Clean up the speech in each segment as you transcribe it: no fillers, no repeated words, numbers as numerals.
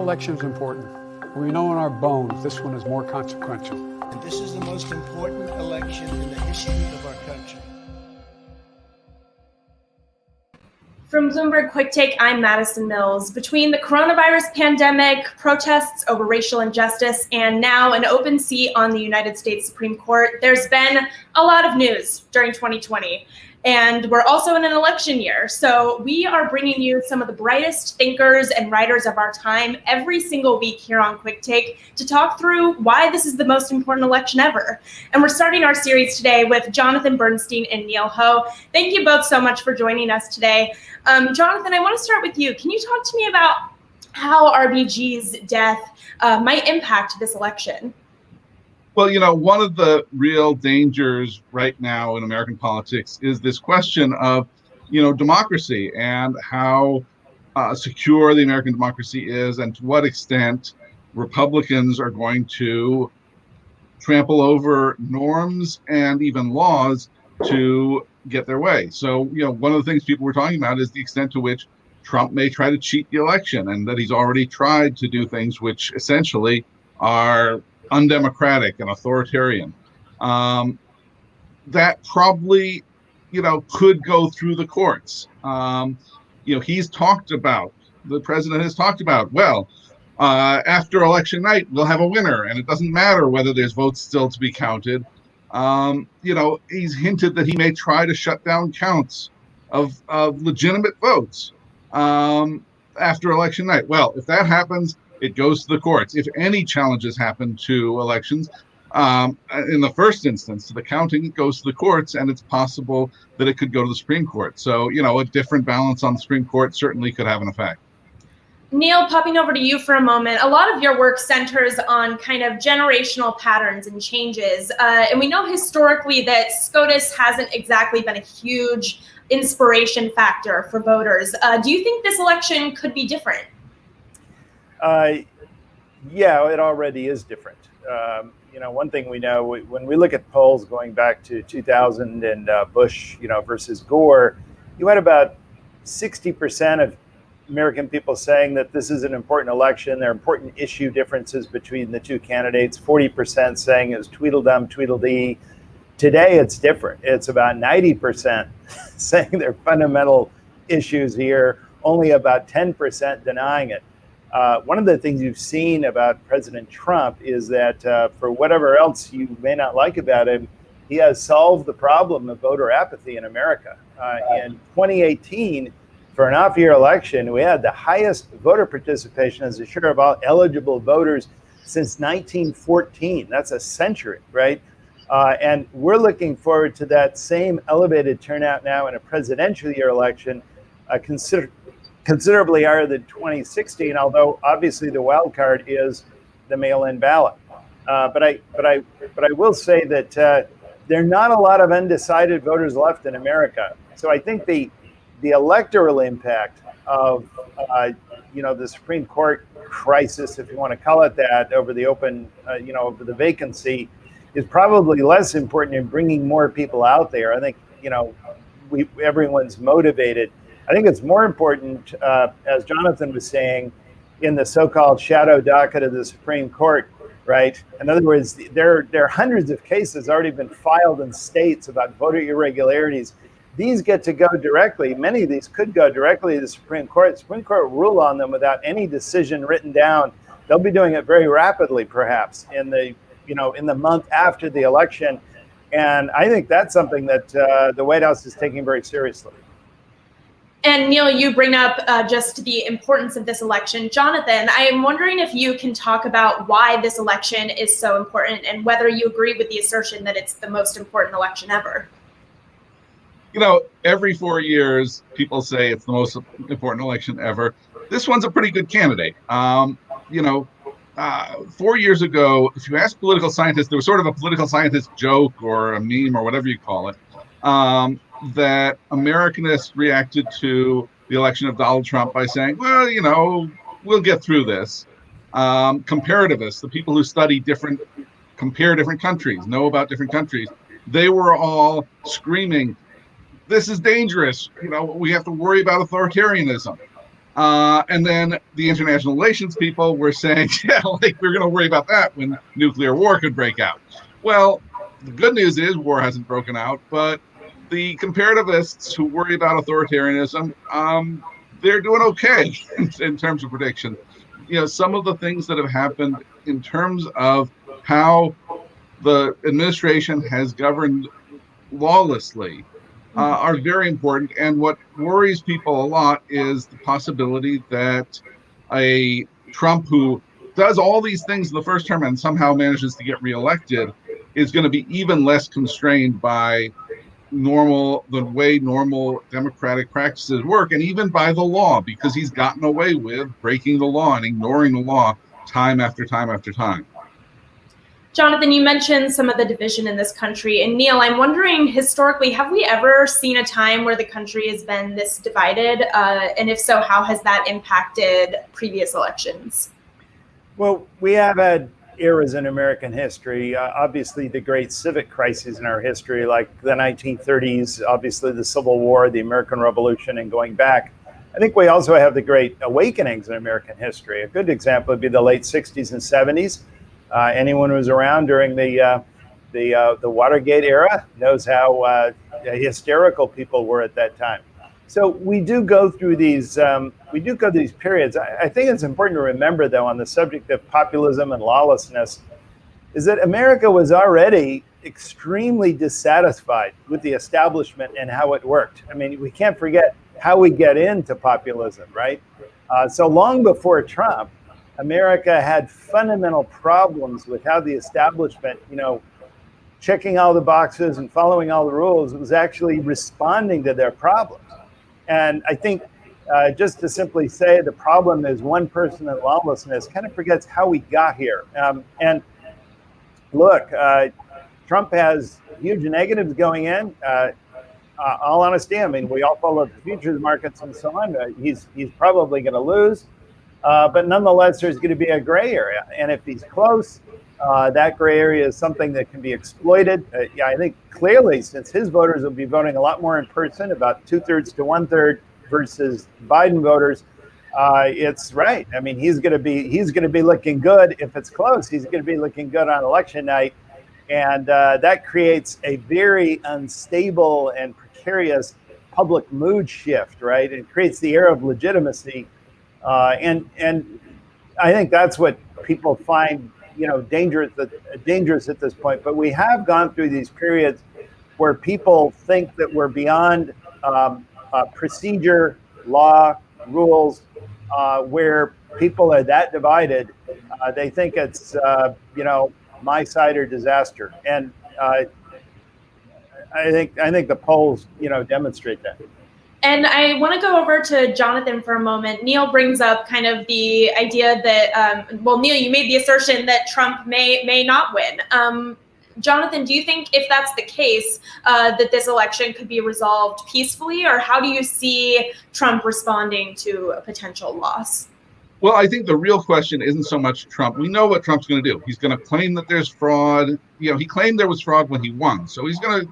election is important. We know in our bones this one is more consequential. And this is the most important election in the history of our country. From Bloomberg QuickTake, I'm Madison Mills. Between the coronavirus pandemic, protests over racial injustice, and now an open seat on the United States Supreme Court, there's been a lot of news during 2020. And we're also in an election year. So we are bringing you some of the brightest thinkers and writers of our time every single week here on QuickTake to talk through why this is the most important election ever. And we're starting our series today with Jonathan Bernstein and Neil Ho. Thank you both so much for joining us today. Jonathan, I want to start with you. Can you talk to me about how RBG's death might impact this election? Well, you know, one of the real dangers right now in American politics is this question of, democracy and how secure the American democracy is and to what extent Republicans are going to trample over norms and even laws to get their way. So, one of the things people were talking about is the extent to which Trump may try to cheat the election, and that he's already tried to do things which essentially are undemocratic and authoritarian. That probably, could go through the courts. He's talked about, the president has talked about, after election night, we'll have a winner, and it doesn't matter whether there's votes still to be counted. He's hinted that he may try to shut down counts of legitimate votes after election night. Well, if that happens, it goes to the courts. If any challenges happen to elections, in the first instance, to the counting, it goes to the courts, and it's possible that it could go to the Supreme Court. So, a different balance on the Supreme Court certainly could have an effect. Neil, popping over to you for a moment. A lot of your work centers on kind of generational patterns and changes. And we know historically that SCOTUS hasn't exactly been a huge inspiration factor for voters. Do you think this election could be different? Yeah, it already is different. One thing we know, when we look at polls going back to 2000 and Bush, versus Gore, you had about 60% of American people saying that this is an important election. There are important issue differences between the two candidates. 40% saying it was Tweedledum, Tweedledee. Today, it's different. It's about 90% saying there are fundamental issues here, only about 10% denying it. One of the things you've seen about President Trump is that for whatever else you may not like about him, he has solved the problem of voter apathy in America. In 2018, for an off-year election, we had the highest voter participation as a share of all eligible voters since 1914. That's a century, right? And we're looking forward to that same elevated turnout now in a presidential year election, considerably higher than 2016, although obviously the wild card is the mail-in ballot. But I will say that there are not a lot of undecided voters left in America. So I think the electoral impact of the Supreme Court crisis, if you want to call it that, over the over the vacancy, is probably less important in bringing more people out there. I think everyone's motivated. I think it's more important, as Jonathan was saying, in the so-called shadow docket of the Supreme Court, right? In other words, there are hundreds of cases already been filed in states about voter irregularities. These get to go directly. Many of these could go directly to the Supreme Court. The Supreme Court will rule on them without any decision written down. They'll be doing it very rapidly, perhaps, in the month after the election. And I think that's something that the White House is taking very seriously. And Neil, you bring up just the importance of this election. Jonathan, I am wondering if you can talk about why this election is so important and whether you agree with the assertion that it's the most important election ever. Every 4 years, people say it's the most important election ever. This one's a pretty good candidate. 4 years ago, if you ask political scientists, there was sort of a political scientist joke or a meme or whatever you call it, that Americanists reacted to the election of Donald Trump by saying, we'll get through this. Comparativists, the people who study compare different countries, know about different countries, they were all screaming, this is dangerous. We have to worry about authoritarianism. And then the international relations people were saying, yeah, like we're going to worry about that when nuclear war could break out. Well, the good news is war hasn't broken out, but the comparativists who worry about authoritarianism, they're doing okay in terms of prediction. Some of the things that have happened in terms of how the administration has governed lawlessly are very important. And what worries people a lot is the possibility that a Trump who does all these things in the first term and somehow manages to get reelected is going to be even less constrained by the way normal democratic practices work, and even by the law, because he's gotten away with breaking the law and ignoring the law time after time after time. Jonathan, you mentioned some of the division in this country. And Neil, I'm wondering, historically, have we ever seen a time where the country has been this divided? And if so, how has that impacted previous elections? Well, we have had eras in American history. Obviously, the great civic crises in our history, like the 1930s, obviously the Civil War, the American Revolution, and going back. I think we also have the great awakenings in American history. A good example would be the late 60s and 70s. Anyone who was around during the Watergate era knows how hysterical people were at that time. So we do go through these periods. I think it's important to remember, though, on the subject of populism and lawlessness, is that America was already extremely dissatisfied with the establishment and how it worked. I mean, we can't forget how we get into populism, right? So long before Trump, America had fundamental problems with how the establishment, checking all the boxes and following all the rules, was actually responding to their problems. And I think just to simply say the problem is one person and lawlessness kind of forgets how we got here. And look, Trump has huge negatives going in. All honesty, I mean, we all follow the futures markets and so on. He's probably going to lose. But nonetheless, there's going to be a gray area. And if he's close, that gray area is something that can be exploited. I think clearly, since his voters will be voting a lot more in person, about 2/3 to 1/3 versus Biden voters, it's right. I mean, he's going to be looking good if it's close. He's going to be looking good on election night. And that creates a very unstable and precarious public mood shift, right? It creates the air of legitimacy. And I think that's what people find, dangerous at this point. But we have gone through these periods where people think that we're beyond procedure, law, rules, where people are that divided. They think it's, my side or disaster. And I think the polls, demonstrate that. And I want to go over to Jonathan for a moment. Neil brings up kind of the idea that, Neil, you made the assertion that Trump may not win. Jonathan, do you think if that's the case, that this election could be resolved peacefully, or how do you see Trump responding to a potential loss? Well, I think the real question isn't so much Trump. We know what Trump's going to do. He's going to claim that there's fraud. He claimed there was fraud when he won. So he's going to,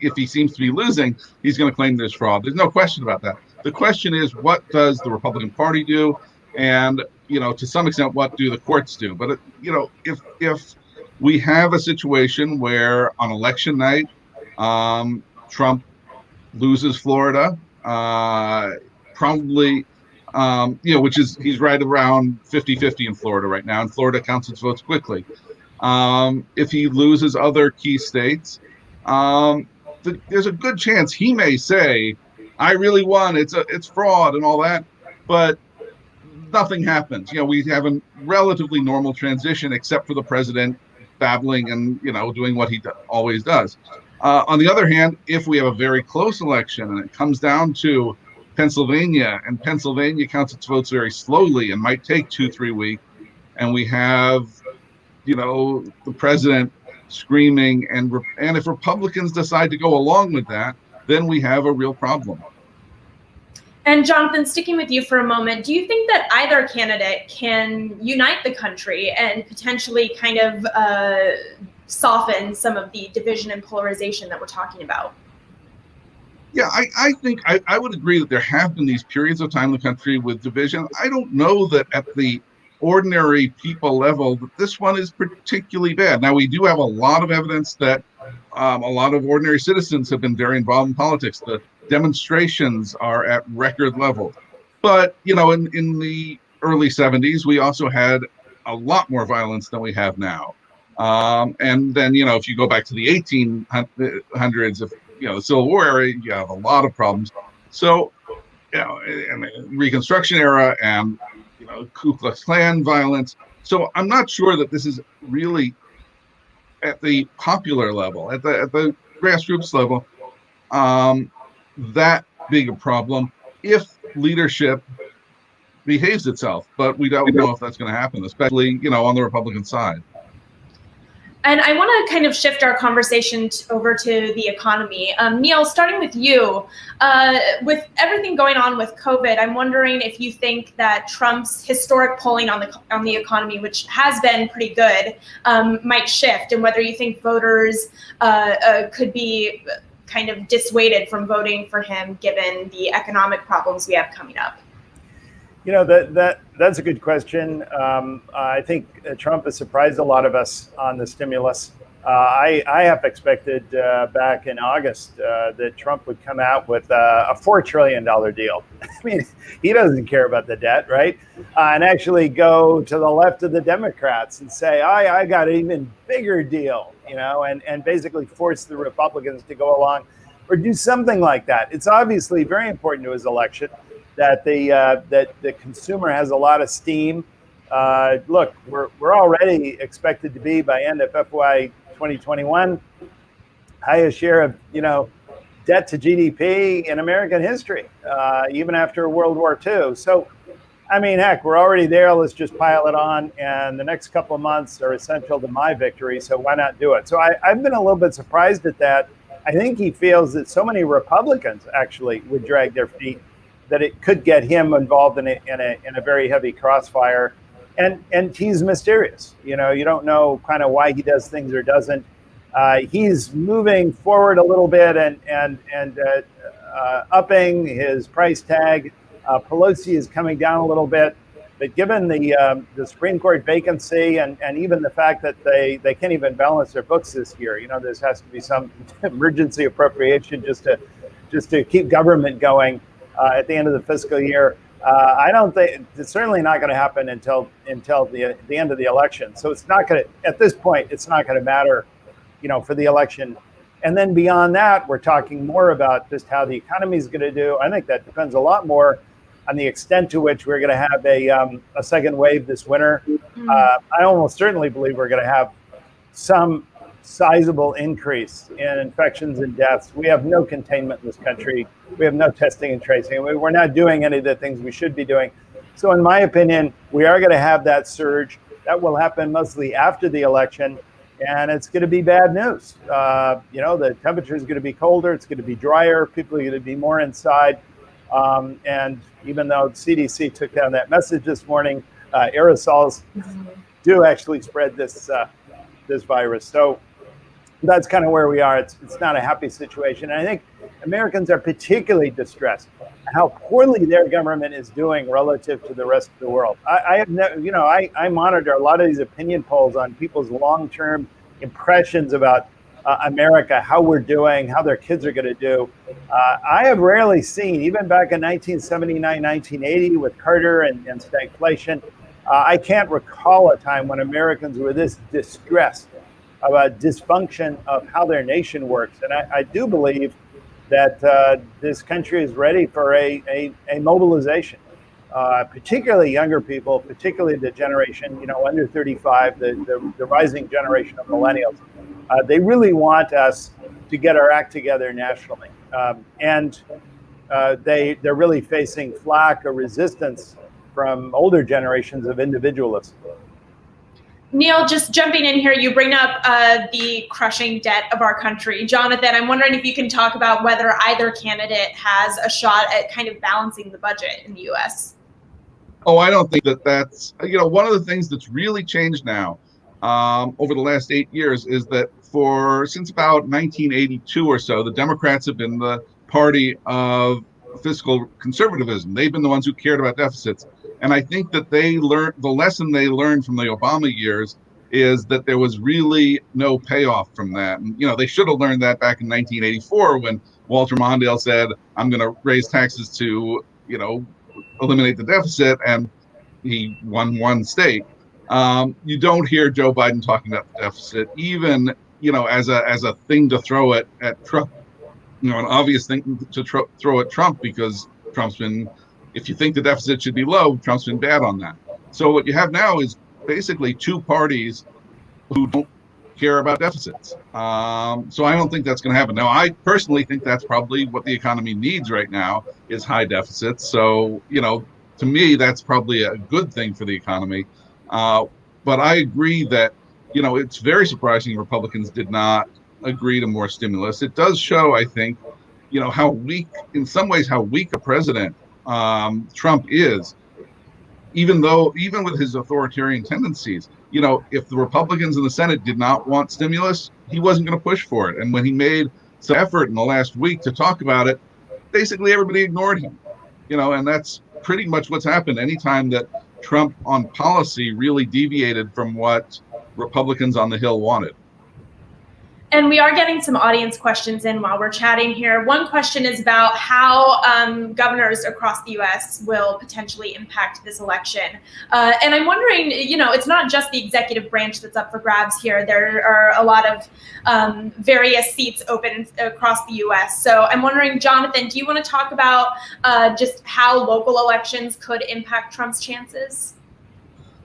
if he seems to be losing, he's going to claim there's fraud. There's no question about that. The question is, what does the Republican Party do? And, to some extent, what do the courts do? But, if we have a situation where on election night, Trump loses Florida, probably, which is, he's right around 50-50 in Florida right now, and Florida counts its votes quickly. If he loses other key states, there's a good chance he may say, I really won, it's fraud and all that, but nothing happens. We have a relatively normal transition, except for the president babbling and, doing what he always does. On the other hand, if we have a very close election and it comes down to Pennsylvania, and Pennsylvania counts its votes very slowly and might take 2-3 weeks, and we have, the president screaming, and if Republicans decide to go along with that, then we have a real problem. And Jonathan, sticking with you for a moment, do you think that either candidate can unite the country and potentially kind of soften some of the division and polarization that we're talking about? Yeah, I think I would agree that there have been these periods of time in the country with division. I don't know that at the ordinary people level that this one is particularly bad. Now, we do have a lot of evidence that a lot of ordinary citizens have been very involved in politics. The demonstrations are at record levels. But, in the early 70s, we also had a lot more violence than we have now. And then, if you go back to the 1800s, if the Civil War era, you have a lot of problems. So, in the Reconstruction era and Ku Klux Klan violence. So I'm not sure that this is really at the popular level, at the grassroots level, that big a problem if leadership behaves itself. But we don't know if that's going to happen, especially on the Republican side. And I want to kind of shift our conversation over to the economy. Neil, starting with you, with everything going on with COVID, I'm wondering if you think that Trump's historic polling on the economy, which has been pretty good, might shift, and whether you think voters could be kind of dissuaded from voting for him given the economic problems we have coming up. That's a good question. I think Trump has surprised a lot of us on the stimulus. I have expected back in August that Trump would come out with a $4 trillion deal. I mean, he doesn't care about the debt, right? And actually go to the left of the Democrats and say, I got an even bigger deal, and basically force the Republicans to go along or do something like that. It's obviously very important to his election that the consumer has a lot of steam. Look, we're already expected to be by end of FY 2021 highest share of debt to GDP in American history, even after World War II. So, I mean, heck, we're already there. Let's just pile it on, and the next couple of months are essential to my victory. So why not do it? So I've been a little bit surprised at that. I think he feels that so many Republicans actually would drag their feet that it could get him involved in a very heavy crossfire, and he's mysterious. You don't know kind of why he does things or doesn't. He's moving forward a little bit and upping his price tag. Pelosi is coming down a little bit, but given the Supreme Court vacancy and even the fact that they can't even balance their books this year, there has to be some emergency appropriation just to keep government going. At the end of the fiscal year, I don't think it's certainly not going to happen until the end of the election. So it's not going to, at this point, it's not going to matter, for the election. And then beyond that, we're talking more about just how the economy is going to do. I think that depends a lot more on the extent to which we're going to have a second wave this winter. I almost certainly believe we're going to have some sizable increase in infections and deaths. We have no containment in this country. We have no testing and tracing. We're not doing any of the things we should be doing. So in my opinion, we are going to have that surge. That will happen mostly after the election, and it's going to be bad news. The temperature is going to be colder. It's going to be drier. People are going to be more inside. And even though the CDC took down that message this morning, aerosols do actually spread this virus. So that's kind of where we are. It's not a happy situation. And I think Americans are particularly distressed how poorly their government is doing relative to the rest of the world. I monitor a lot of these opinion polls on people's long-term impressions about America, how we're doing, how their kids are going to do. I have rarely seen, even back in 1979, 1980 with Carter and stagflation, I can't recall a time when Americans were this distressed about dysfunction of how their nation works. And I do believe that this country is ready for a mobilization, particularly younger people, particularly the generation, under 35, the rising generation of millennials. They really want us to get our act together nationally. And they're really facing flack or resistance from older generations of individualists. Neil, just jumping in here, you bring up the crushing debt of our country. Jonathan, I'm wondering if you can talk about whether either candidate has a shot at kind of balancing the budget in the U.S. Oh, I don't think that's, one of the things that's really changed now over the last 8 years is that since about 1982 or so, the Democrats have been the party of fiscal conservatism. They've been the ones who cared about deficits. And I think that the lesson they learned from the Obama years is that there was really no payoff from that. And, they should have learned that back in 1984 when Walter Mondale said, I'm going to raise taxes to, eliminate the deficit. And he won one state. You don't hear Joe Biden talking about the deficit, even, as a thing to throw it at Trump, an obvious thing to throw at Trump, because Trump's been, if you think the deficit should be low, Trump's been bad on that. So what you have now is basically two parties who don't care about deficits. So I don't think that's going to happen. Now, I personally think that's probably what the economy needs right now is high deficits. So, to me, that's probably a good thing for the economy. But I agree that, it's very surprising Republicans did not agree to more stimulus. It does show, I think, how weak, in some ways, how weak a president Trump is, even with his authoritarian tendencies. If the Republicans in the Senate did not want stimulus, he wasn't going to push for it. And when he made some effort in the last week to talk about it, basically everybody ignored him. And that's pretty much what's happened anytime that Trump on policy really deviated from what Republicans on the Hill wanted. And we are getting some audience questions in while we're chatting here. One question is about how governors across the U.S. will potentially impact this election. And I'm wondering, it's not just the executive branch that's up for grabs here. There are a lot of various seats open across the U.S. So I'm wondering, Jonathan, do you want to talk about just how local elections could impact Trump's chances?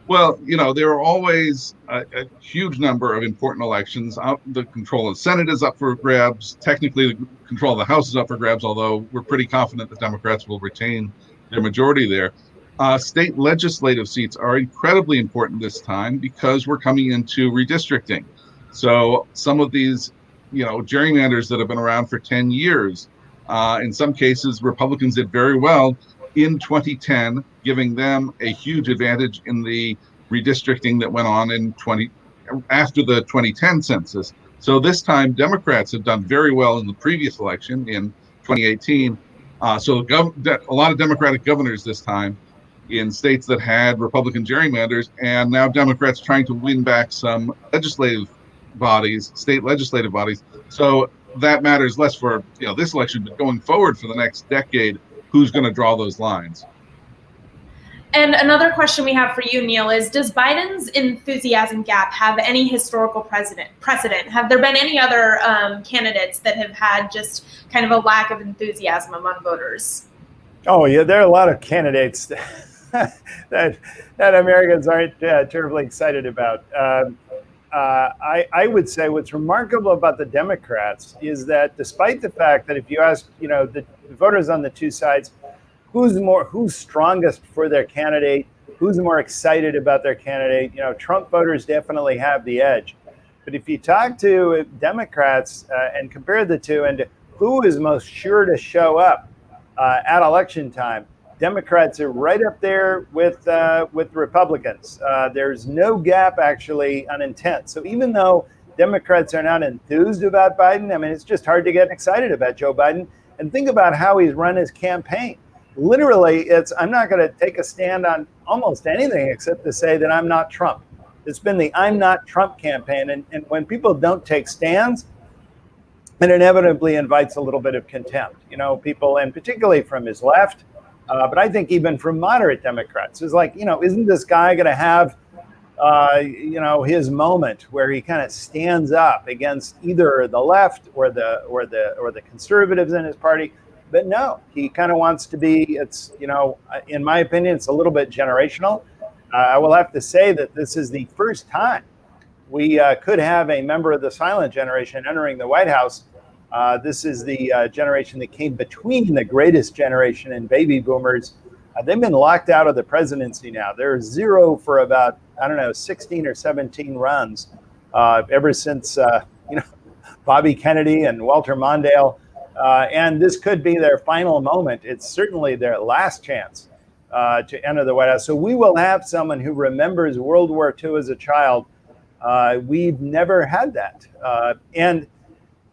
Well, there are always a huge number of important elections. The control of the Senate is up for grabs. Technically, the control of the House is up for grabs, although we're pretty confident the Democrats will retain their majority there. State legislative seats are incredibly important this time because we're coming into redistricting. So some of these, gerrymanders that have been around for 10 years, in some cases, Republicans did very well in 2010, giving them a huge advantage in the redistricting that went on after the 2010 census. So this time, Democrats have done very well in the previous election in 2018. So a lot of Democratic governors this time in states that had Republican gerrymanders, and now Democrats trying to win back some legislative bodies, state legislative bodies. So that matters less for this election, but going forward for the next decade, who's going to draw those lines? And another question we have for you, Neil, is does Biden's enthusiasm gap have any historical precedent? Have there been any other candidates that have had just kind of a lack of enthusiasm among voters? Oh, yeah, there are a lot of candidates that Americans aren't terribly excited about. I would say what's remarkable about the Democrats is that despite the fact that if you ask, the voters on the two sides, who's strongest for their candidate, who's more excited about their candidate, Trump voters definitely have the edge. But if you talk to Democrats and compare the two and who is most sure to show up at election time, Democrats are right up there with Republicans. There's no gap actually on intent. So even though Democrats are not enthused about Biden, it's just hard to get excited about Joe Biden. And think about how he's run his campaign. Literally, I'm not going to take a stand on almost anything except to say that I'm not Trump. It's been the I'm not Trump campaign. And when people don't take stands, it inevitably invites a little bit of contempt. People, and particularly from his left, but I think even from moderate Democrats, is like, isn't this guy going to have, his moment where he kind of stands up against either the left or the conservatives in his party? But no, he kind of wants to be. It's in my opinion, it's a little bit generational. I will have to say that this is the first time we could have a member of the silent generation entering the White House. This is the generation that came between the greatest generation and baby boomers. They've been locked out of the presidency now. They're zero for about, 16 or 17 runs ever since, Bobby Kennedy and Walter Mondale. And this could be their final moment. It's certainly their last chance to enter the White House. So we will have someone who remembers World War II as a child. We've never had that. And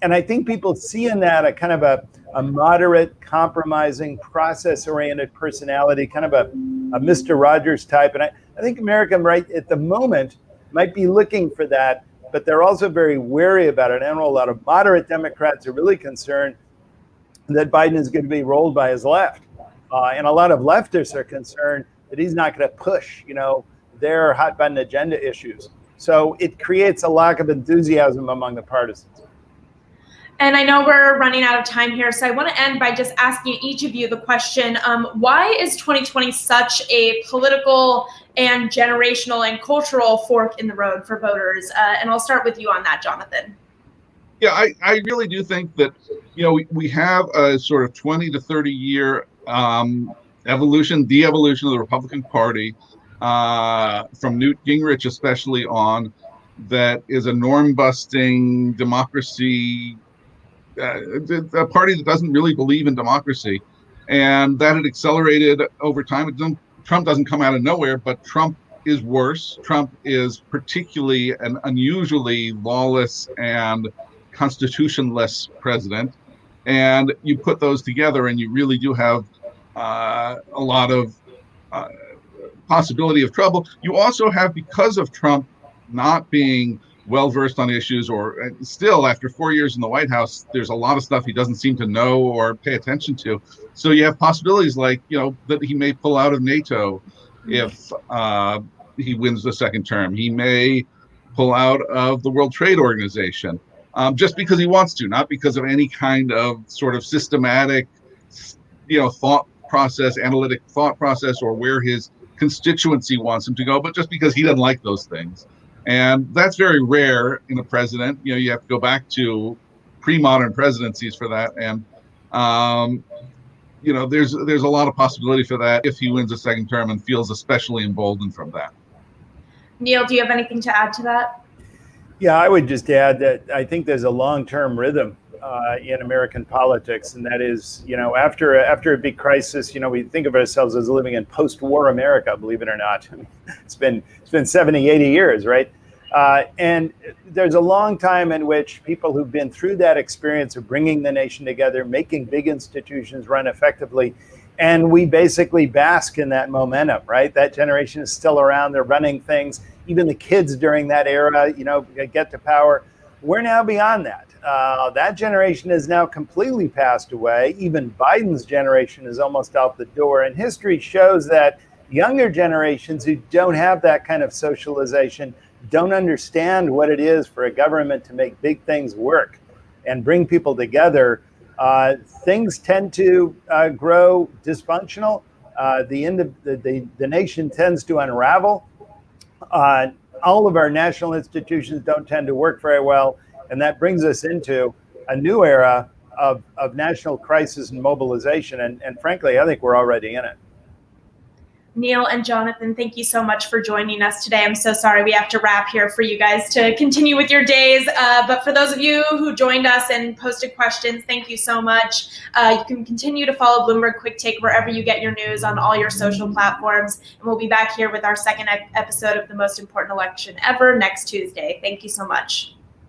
And I think people see in that a kind of a moderate, compromising, process-oriented personality, kind of a Mr. Rogers type. And I think America right at the moment might be looking for that, but they're also very wary about it. I know a lot of moderate Democrats are really concerned that Biden is going to be rolled by his left. And a lot of leftists are concerned that he's not going to push, their hot button agenda issues. So it creates a lack of enthusiasm among the partisans. And I know we're running out of time here, so I want to end by just asking each of you the question, why is 2020 such a political and generational and cultural fork in the road for voters? And I'll start with you on that, Jonathan. Yeah, I really do think that, we have a sort of 20 to 30 year de-evolution of the Republican Party, from Newt Gingrich especially on, that is a norm-busting democracy, a party that doesn't really believe in democracy, and that had accelerated over time. Trump doesn't come out of nowhere, but Trump is worse. Trump is particularly an unusually lawless and constitutionless president. And you put those together and you really do have a lot of possibility of trouble. You also have, because of Trump not being well-versed on issues, or still after 4 years in the White House, there's a lot of stuff he doesn't seem to know or pay attention to. So you have possibilities like, that he may pull out of NATO if he wins the second term. He may pull out of the World Trade Organization just because he wants to, not because of any kind of sort of systematic, thought process, analytic thought process, or where his constituency wants him to go, but just because he doesn't like those things. And that's very rare in a president. You have to go back to pre-modern presidencies for that. And, there's a lot of possibility for that if he wins a second term and feels especially emboldened from that. Neil, do you have anything to add to that? Yeah, I would just add that I think there's a long-term rhythm in American politics, and that is, after a big crisis, we think of ourselves as living in post-war America, believe it or not. It's been 70, 80 years, right? And there's a long time in which people who've been through that experience of bringing the nation together, making big institutions run effectively, and we basically bask in that momentum, right? That generation is still around. They're running things. Even the kids during that era, get to power. We're now beyond that. That generation has now completely passed away. Even Biden's generation is almost out the door. And history shows that younger generations who don't have that kind of socialization don't understand what it is for a government to make big things work and bring people together. Things tend to grow dysfunctional. The nation tends to unravel. All of our national institutions don't tend to work very well. And that brings us into a new era of national crisis and mobilization. And frankly, I think we're already in it. Neil and Jonathan, thank you so much for joining us today. I'm so sorry we have to wrap here for you guys to continue with your days. But for those of you who joined us and posted questions, thank you so much. You can continue to follow Bloomberg QuickTake wherever you get your news on all your social platforms. And we'll be back here with our second episode of The Most Important Election Ever next Tuesday. Thank you so much.